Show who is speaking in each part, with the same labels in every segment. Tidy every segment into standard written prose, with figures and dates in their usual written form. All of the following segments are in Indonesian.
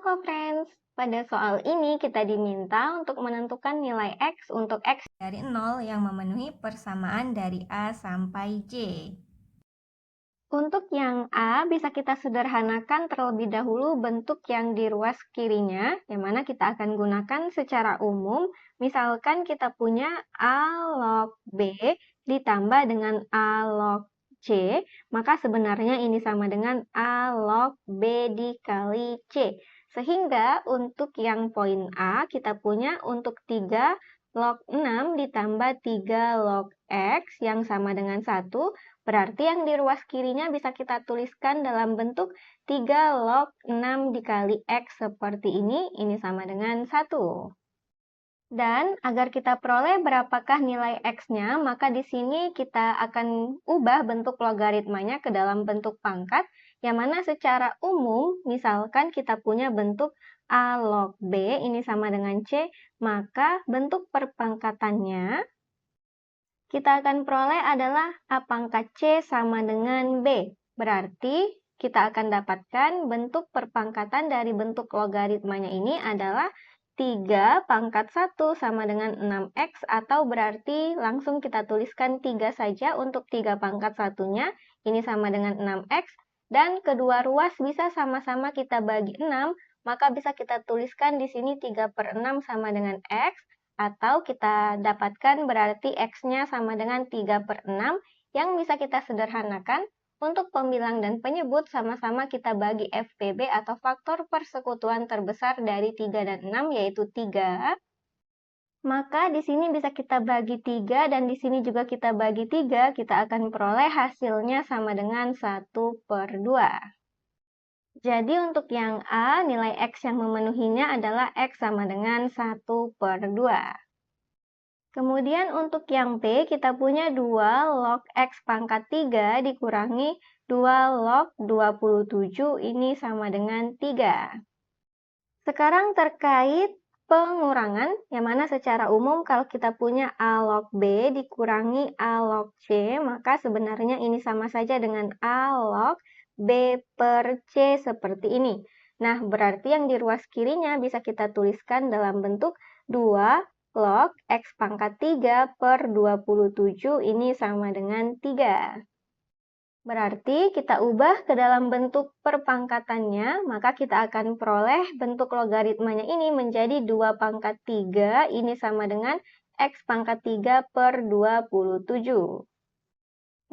Speaker 1: co-friends, pada soal ini kita diminta untuk menentukan nilai X untuk X dari 0 yang memenuhi persamaan dari A sampai J. Untuk yang A, bisa kita sederhanakan terlebih dahulu bentuk yang di ruas kirinya, yang mana kita akan gunakan secara umum. Misalkan kita punya A log B ditambah dengan A log C, maka sebenarnya ini sama dengan A log B dikali C. Sehingga untuk yang poin A, kita punya untuk 3 log 6 ditambah 3 log X yang sama dengan 1, berarti yang di ruas kirinya bisa kita tuliskan dalam bentuk 3 log 6 dikali X seperti ini sama dengan 1. Dan agar kita peroleh berapakah nilai X-nya, maka di sini kita akan ubah bentuk logaritmanya ke dalam bentuk pangkat, yang mana secara umum, misalkan kita punya bentuk A log B ini sama dengan C, maka bentuk perpangkatannya kita akan peroleh adalah A pangkat C sama dengan B. Berarti kita akan dapatkan bentuk perpangkatan dari bentuk logaritmanya ini adalah 3 pangkat 1 sama dengan 6X, atau berarti langsung kita tuliskan 3 saja untuk 3 pangkat 1-nya, ini sama dengan 6X, dan kedua ruas bisa sama-sama kita bagi 6, maka bisa kita tuliskan di sini 3/6 sama dengan X, atau kita dapatkan berarti X-nya sama dengan 3/6, yang bisa kita sederhanakan. Untuk pembilang dan penyebut sama-sama kita bagi FPB atau faktor persekutuan terbesar dari 3 dan 6, yaitu 3. Maka di sini bisa kita bagi 3 dan di sini juga kita bagi 3, kita akan peroleh hasilnya sama dengan 1/2. Jadi untuk yang A, nilai X yang memenuhinya adalah X sama dengan 1/2. Kemudian untuk yang B, kita punya 2 log X pangkat 3 dikurangi 2 log 27, ini sama dengan 3. Sekarang terkait pengurangan, yang mana secara umum kalau kita punya A log B dikurangi A log C, maka sebenarnya ini sama saja dengan A log B per C seperti ini. Nah, berarti yang di ruas kirinya bisa kita tuliskan dalam bentuk 2 log X pangkat 3 per 27, ini sama dengan 3. Berarti kita ubah ke dalam bentuk perpangkatannya, maka kita akan peroleh bentuk logaritmanya ini menjadi 2 pangkat 3, ini sama dengan X pangkat 3 per 27.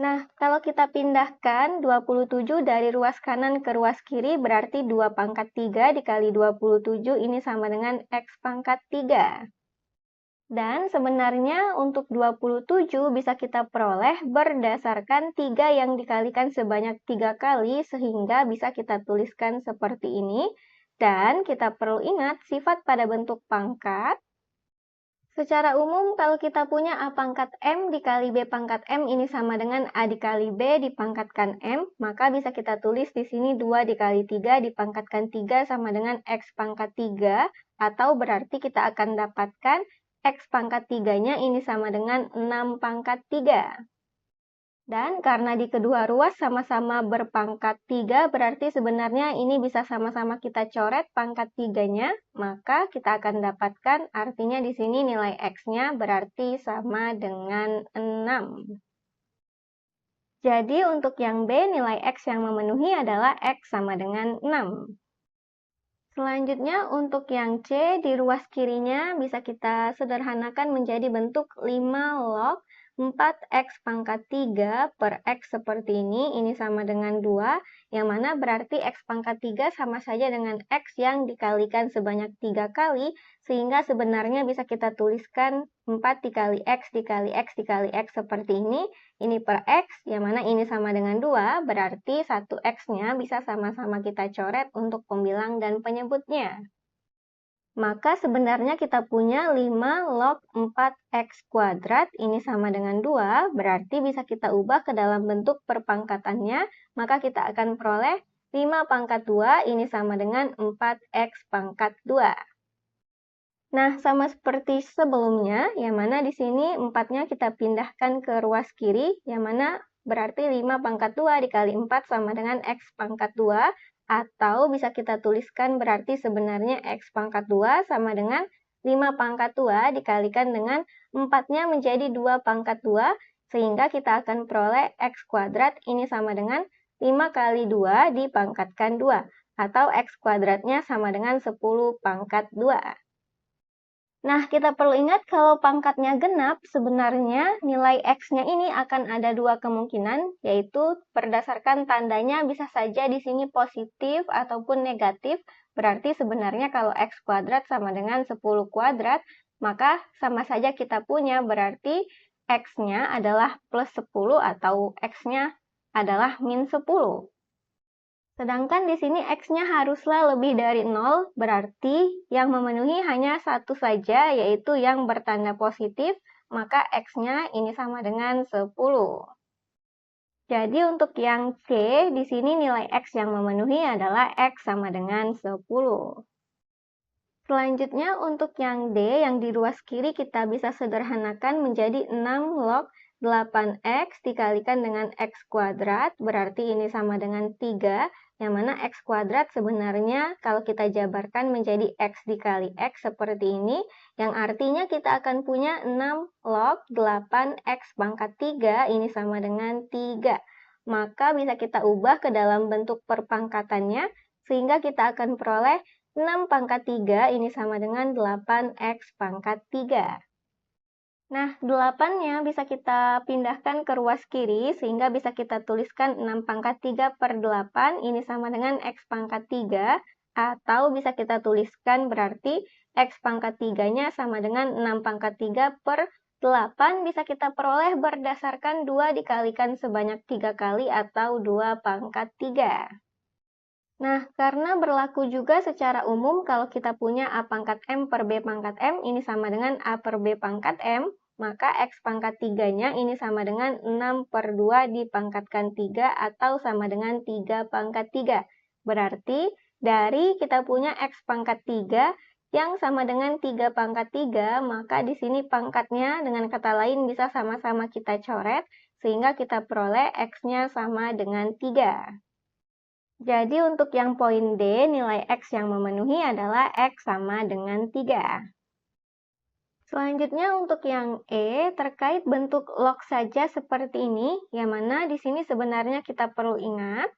Speaker 1: Nah, kalau kita pindahkan 27 dari ruas kanan ke ruas kiri, berarti 2 pangkat 3 dikali 27, ini sama dengan X pangkat 3. Dan sebenarnya untuk 27 bisa kita peroleh berdasarkan 3 yang dikalikan sebanyak 3 kali, sehingga bisa kita tuliskan seperti ini. Dan kita perlu ingat sifat pada bentuk pangkat. Secara umum kalau kita punya A pangkat M dikali B pangkat M ini sama dengan A dikali B dipangkatkan M, maka bisa kita tulis di sini 2 dikali 3 dipangkatkan 3 sama dengan X pangkat 3, atau berarti kita akan dapatkan X pangkat 3-nya ini sama dengan 6 pangkat 3. Dan karena di kedua ruas sama-sama berpangkat 3, berarti sebenarnya ini bisa sama-sama kita coret pangkat 3-nya, maka kita akan dapatkan artinya di sini nilai X-nya berarti sama dengan 6. Jadi untuk yang B, nilai X yang memenuhi adalah X sama dengan 6. Selanjutnya untuk yang C, di ruas kirinya bisa kita sederhanakan menjadi bentuk 5 log 4X pangkat 3 per X seperti ini sama dengan 2, yang mana berarti X pangkat 3 sama saja dengan X yang dikalikan sebanyak 3 kali, sehingga sebenarnya bisa kita tuliskan 4 dikali X dikali X dikali X seperti ini per X, yang mana ini sama dengan 2, berarti 1X-nya bisa sama-sama kita coret untuk pembilang dan penyebutnya. Maka sebenarnya kita punya 5 log 4X kuadrat, ini sama dengan 2, berarti bisa kita ubah ke dalam bentuk perpangkatannya, maka kita akan peroleh 5 pangkat 2, ini sama dengan 4X pangkat 2. Nah, sama seperti sebelumnya, yang mana di sini 4-nya kita pindahkan ke ruas kiri, yang mana berarti 5 pangkat 2 dikali 4 sama dengan X pangkat 2, Atau bisa kita tuliskan berarti sebenarnya X pangkat 2 sama dengan 5 pangkat 2 dikalikan dengan 4-nya menjadi 2 pangkat 2, sehingga kita akan peroleh X kuadrat ini sama dengan 5 kali 2 dipangkatkan 2, atau X kuadratnya sama dengan 10 pangkat 2. Nah, kita perlu ingat kalau pangkatnya genap, sebenarnya nilai X-nya ini akan ada dua kemungkinan, yaitu berdasarkan tandanya bisa saja di sini positif ataupun negatif, berarti sebenarnya kalau X kuadrat sama dengan 10 kuadrat, maka sama saja kita punya berarti X-nya adalah plus 10 atau X-nya adalah min 10. Sedangkan di sini X-nya haruslah lebih dari 0, berarti yang memenuhi hanya satu saja, yaitu yang bertanda positif, maka X-nya ini sama dengan 10. Jadi untuk yang C, di sini nilai X yang memenuhi adalah X sama dengan 10. Selanjutnya untuk yang D, yang di ruas kiri kita bisa sederhanakan menjadi 6 log 8X dikalikan dengan X kuadrat, berarti ini sama dengan 3, yang mana X kuadrat sebenarnya kalau kita jabarkan menjadi X dikali X seperti ini, yang artinya kita akan punya 6 log 8X pangkat 3, ini sama dengan 3. Maka bisa kita ubah ke dalam bentuk perpangkatannya, sehingga kita akan peroleh 6 pangkat 3 ini sama dengan 8X pangkat 3. Nah, 8-nya bisa kita pindahkan ke ruas kiri, sehingga bisa kita tuliskan 6 pangkat 3 per 8, ini sama dengan X pangkat 3, atau bisa kita tuliskan berarti X pangkat 3-nya sama dengan 6 pangkat 3 per 8, bisa kita peroleh berdasarkan 2 dikalikan sebanyak 3 kali atau 2 pangkat 3. Nah, karena berlaku juga secara umum kalau kita punya A pangkat M per B pangkat M, ini sama dengan A per B pangkat M, maka X pangkat 3-nya ini sama dengan 6 per 2 dipangkatkan 3 atau sama dengan 3 pangkat 3. Berarti dari kita punya X pangkat 3 yang sama dengan 3 pangkat 3, maka di sini pangkatnya dengan kata lain bisa sama-sama kita coret, sehingga kita peroleh X-nya sama dengan 3. Jadi untuk yang poin D, nilai X yang memenuhi adalah X sama dengan 3. Selanjutnya untuk yang E, terkait bentuk log saja seperti ini, yang mana di sini sebenarnya kita perlu ingat,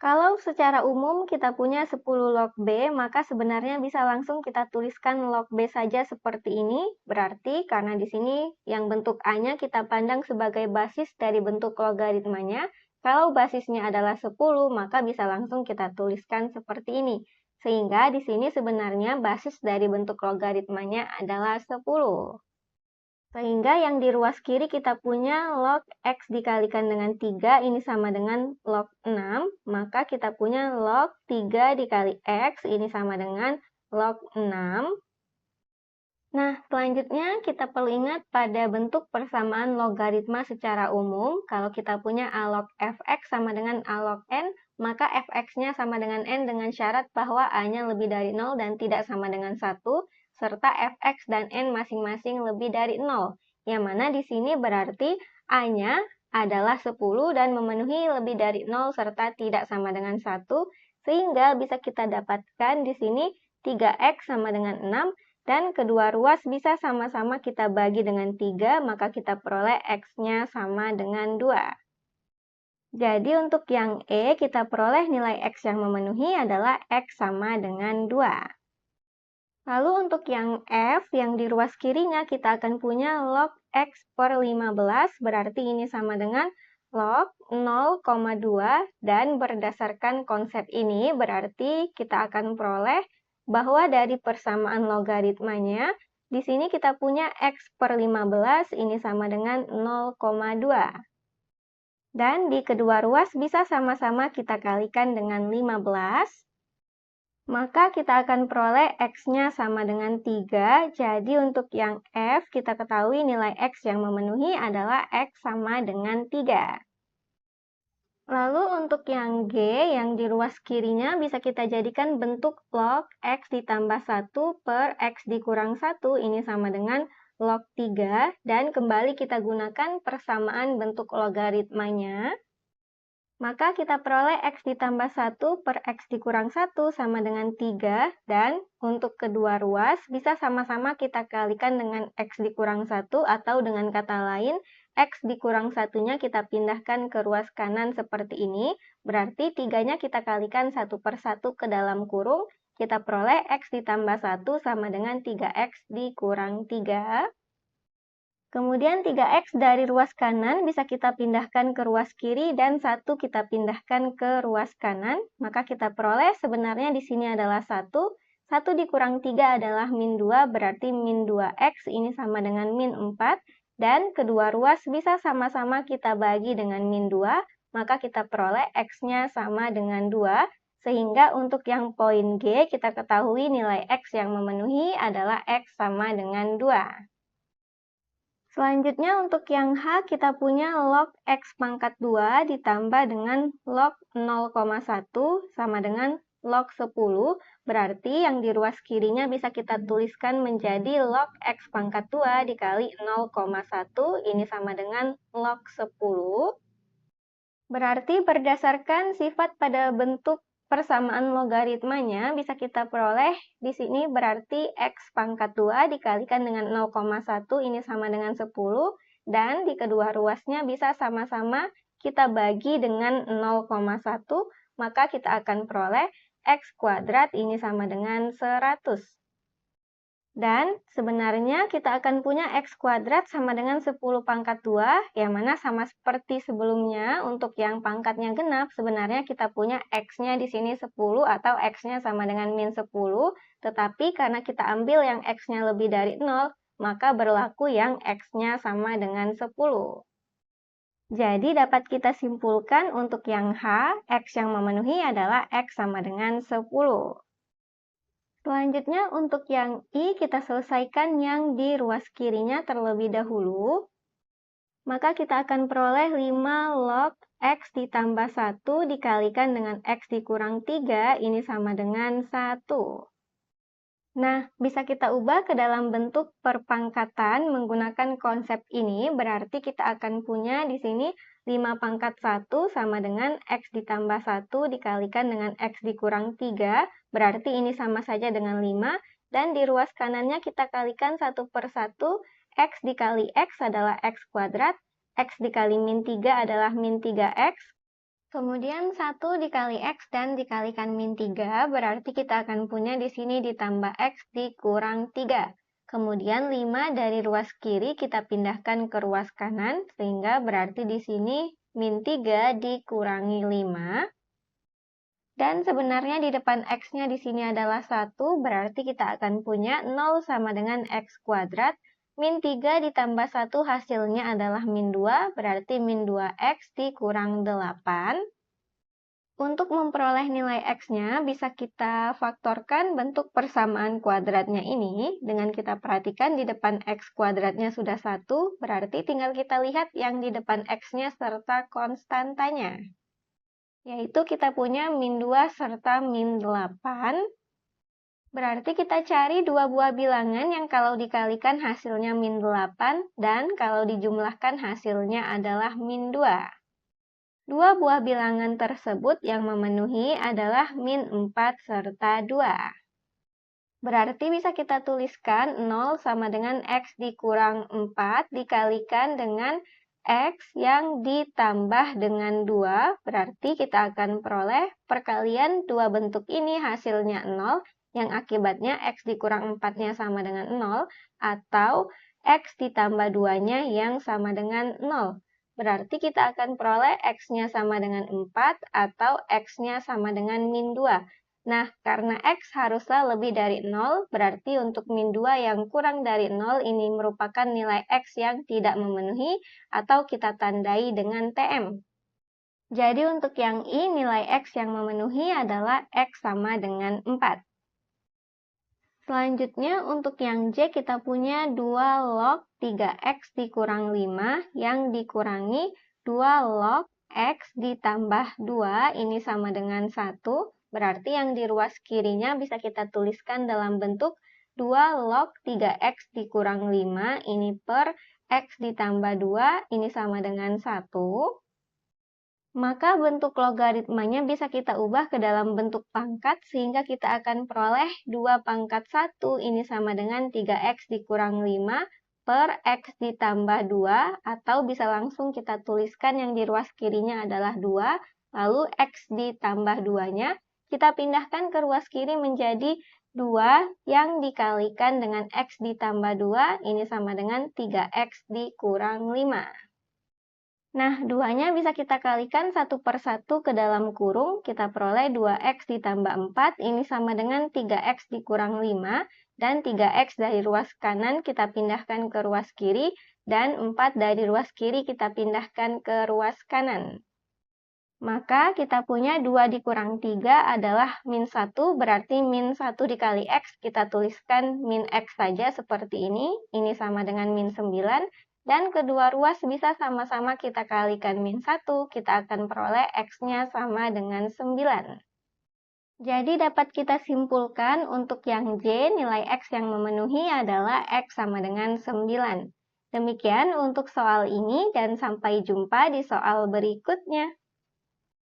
Speaker 1: kalau secara umum kita punya 10 log B, maka sebenarnya bisa langsung kita tuliskan log B saja seperti ini, berarti karena di sini yang bentuk A-nya kita pandang sebagai basis dari bentuk logaritmanya, kalau basisnya adalah 10, maka bisa langsung kita tuliskan seperti ini. Sehingga di sini sebenarnya basis dari bentuk logaritmanya adalah 10. Sehingga yang di ruas kiri kita punya log X dikalikan dengan 3, ini sama dengan log 6, maka kita punya log 3 dikali X, ini sama dengan log 6. Nah, selanjutnya kita perlu ingat pada bentuk persamaan logaritma secara umum, kalau kita punya A log fx sama dengan A log n, maka fx-nya sama dengan n dengan syarat bahwa A-nya lebih dari 0 dan tidak sama dengan 1, serta fx dan n masing-masing lebih dari 0, yang mana di sini berarti A-nya adalah 10 dan memenuhi lebih dari 0 serta tidak sama dengan 1, sehingga bisa kita dapatkan di sini 3x sama dengan 6, dan kedua ruas bisa sama-sama kita bagi dengan 3, maka kita peroleh X-nya sama dengan 2. Jadi untuk yang E, kita peroleh nilai X yang memenuhi adalah X sama dengan 2. Lalu untuk yang F, yang di ruas kirinya kita akan punya log X per 15, berarti ini sama dengan log 0,2, dan berdasarkan konsep ini berarti kita akan peroleh bahwa dari persamaan logaritmanya, di sini kita punya X per 15 ini sama dengan 0,2. Dan di kedua ruas bisa sama-sama kita kalikan dengan 15, maka kita akan peroleh X-nya sama dengan 3. Jadi untuk yang F, kita ketahui nilai X yang memenuhi adalah X sama dengan 3. Lalu untuk yang G, yang di ruas kirinya bisa kita jadikan bentuk log X ditambah 1 per X dikurang 1, ini sama dengan log 3, dan kembali kita gunakan persamaan bentuk logaritmanya. Maka kita peroleh X ditambah 1 per X dikurang 1 sama dengan 3, dan untuk kedua ruas bisa sama-sama kita kalikan dengan X dikurang 1, atau dengan kata lain, X dikurang 1-nya kita pindahkan ke ruas kanan seperti ini, berarti 3-nya kita kalikan 1 per 1 ke dalam kurung, kita peroleh X ditambah 1 sama dengan 3X dikurang 3. Kemudian 3X dari ruas kanan bisa kita pindahkan ke ruas kiri dan 1 kita pindahkan ke ruas kanan. Maka kita peroleh sebenarnya di sini adalah 1. 1 dikurang 3 adalah min 2, berarti min 2X ini sama dengan min 4. Dan kedua ruas bisa sama-sama kita bagi dengan min 2, maka kita peroleh X-nya sama dengan 2. Sehingga untuk yang poin G kita ketahui nilai X yang memenuhi adalah X sama dengan 2. Selanjutnya untuk yang H kita punya log X pangkat 2 ditambah dengan log 0,1 sama dengan log 10. Berarti yang di ruas kirinya bisa kita tuliskan menjadi log X pangkat 2 dikali 0,1. Ini sama dengan log 10. Berarti berdasarkan sifat pada bentuk persamaan logaritmanya bisa kita peroleh di sini berarti X pangkat 2 dikalikan dengan 0,1 ini sama dengan 10, dan di kedua ruasnya bisa sama-sama kita bagi dengan 0,1, maka kita akan peroleh X kuadrat ini sama dengan 100. Dan sebenarnya kita akan punya X kuadrat sama dengan 10 pangkat 2, yang mana sama seperti sebelumnya untuk yang pangkatnya genap, sebenarnya kita punya X-nya di sini 10 atau X-nya sama dengan min 10, tetapi karena kita ambil yang X-nya lebih dari 0, maka berlaku yang X-nya sama dengan 10. Jadi dapat kita simpulkan untuk yang H, X yang memenuhi adalah X sama dengan 10. Selanjutnya untuk yang I kita selesaikan yang di ruas kirinya terlebih dahulu. Maka kita akan peroleh 5 log X ditambah 1 dikalikan dengan X dikurang 3, ini sama dengan 1. Nah, bisa kita ubah ke dalam bentuk perpangkatan menggunakan konsep ini, berarti kita akan punya di sini 5 pangkat 1 sama dengan X ditambah 1 dikalikan dengan X dikurang 3, berarti ini sama saja dengan 5, dan di ruas kanannya kita kalikan 1 per 1, X dikali X adalah X kuadrat, X dikali min 3 adalah min 3X, kemudian 1 dikali X dan dikalikan min 3, berarti kita akan punya di sini ditambah X dikurang 3. Kemudian 5 dari ruas kiri kita pindahkan ke ruas kanan, sehingga berarti di sini min 3 dikurangi 5. Dan sebenarnya di depan X-nya di sini adalah 1, berarti kita akan punya 0 sama dengan X kuadrat. Min 3 ditambah 1 hasilnya adalah min 2, berarti min 2X dikurang 8. Untuk memperoleh nilai X-nya, bisa kita faktorkan bentuk persamaan kuadratnya ini. Dengan kita perhatikan di depan X kuadratnya sudah 1, berarti tinggal kita lihat yang di depan X-nya serta konstantanya. Yaitu kita punya min 2 serta min 8. Berarti kita cari dua buah bilangan yang kalau dikalikan hasilnya min 8 dan kalau dijumlahkan hasilnya adalah min 2. Dua buah bilangan tersebut yang memenuhi adalah min 4 serta 2. Berarti bisa kita tuliskan 0 sama dengan X dikurang 4 dikalikan dengan X yang ditambah dengan 2. Berarti kita akan peroleh perkalian dua bentuk ini hasilnya 0, yang akibatnya X dikurang 4-nya sama dengan 0, atau X ditambah 2-nya yang sama dengan 0. Berarti kita akan peroleh X-nya sama dengan 4 atau X-nya sama dengan min 2. Nah, karena X haruslah lebih dari 0, berarti untuk min 2 yang kurang dari 0 ini merupakan nilai X yang tidak memenuhi atau kita tandai dengan TM. Jadi untuk yang I, nilai X yang memenuhi adalah X sama dengan 4. Selanjutnya untuk yang J kita punya 2 log 3X dikurang 5 yang dikurangi 2 log X ditambah 2, ini sama dengan 1. Berarti yang di ruas kirinya bisa kita tuliskan dalam bentuk 2 log 3X dikurang 5, ini per X ditambah 2, ini sama dengan 1. Maka bentuk logaritmanya bisa kita ubah ke dalam bentuk pangkat sehingga kita akan peroleh 2 pangkat 1 ini sama dengan 3x dikurang 5 per x ditambah 2, atau bisa langsung kita tuliskan yang di ruas kirinya adalah 2, lalu x ditambah 2-nya kita pindahkan ke ruas kiri menjadi 2 yang dikalikan dengan x ditambah 2 ini sama dengan 3x dikurang 5. Nah, 2-nya bisa kita kalikan 1 per 1 ke dalam kurung, kita peroleh 2x ditambah 4, ini sama dengan 3x dikurang 5, dan 3x dari ruas kanan kita pindahkan ke ruas kiri, dan 4 dari ruas kiri kita pindahkan ke ruas kanan. Maka kita punya 2 dikurang 3 adalah min 1, berarti min 1 dikali x, kita tuliskan min x saja seperti ini sama dengan min 9, dan kedua ruas bisa sama-sama kita kalikan min 1, kita akan peroleh x-nya sama dengan 9. Jadi dapat kita simpulkan untuk yang J, nilai x yang memenuhi adalah x sama dengan 9. Demikian untuk soal ini dan sampai jumpa di soal berikutnya.